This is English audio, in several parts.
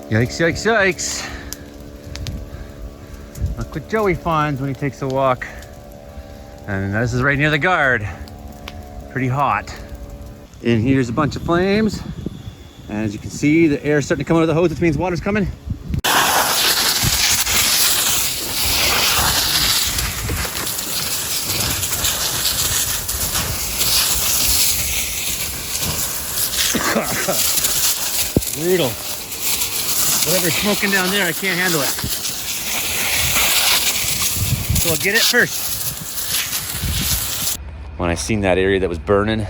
Yikes, yikes, yikes. Look what Joey finds when he takes a walk. And this is right near the guard. Pretty hot. And here's a bunch of flames. And as you can see, the air's starting to come out of the hose, which means water's coming. Brutal. Whatever's smoking down there, I can't handle it. So I'll get it first. When I seen that area that was burning,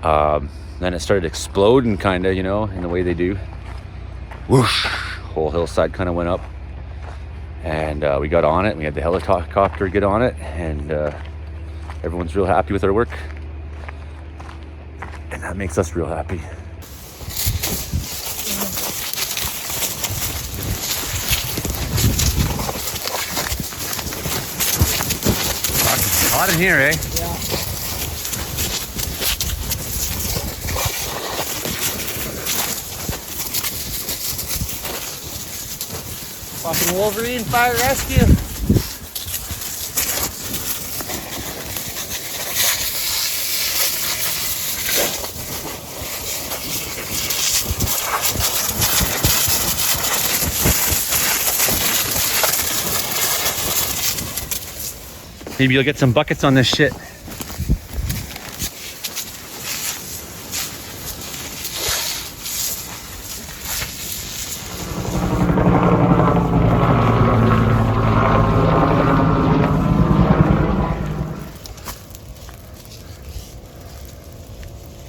then it started exploding kind of, you know, in the way they do. Whoosh! Whole hillside kind of went up. And we got on it. We had the helicopter get on it. And everyone's real happy with our work. And that makes us real happy. It's hot in here, eh? Yeah. Fucking Wolverine Fire Rescue. Maybe you'll get some buckets on this shit.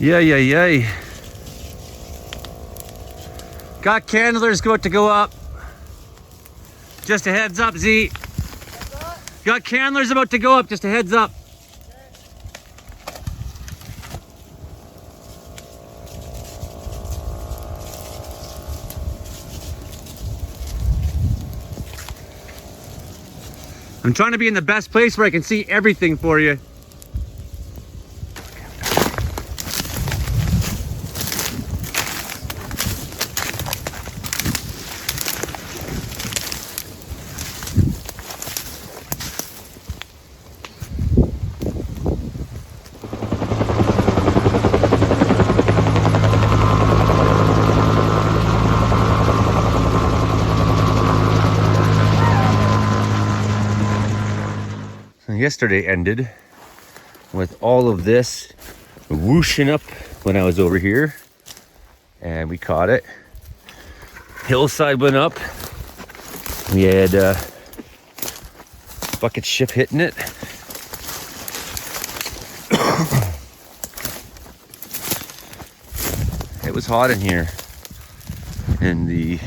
Yay. Got candlers about to go up. Just a heads up, Z. Got candlers about to go up, just a heads up. I'm trying to be in the best place where I can see everything for you. Yesterday ended with all of this whooshing up when I was over here, and we caught it. Hillside went up. We had bucket ship hitting it. It was hot in here, and the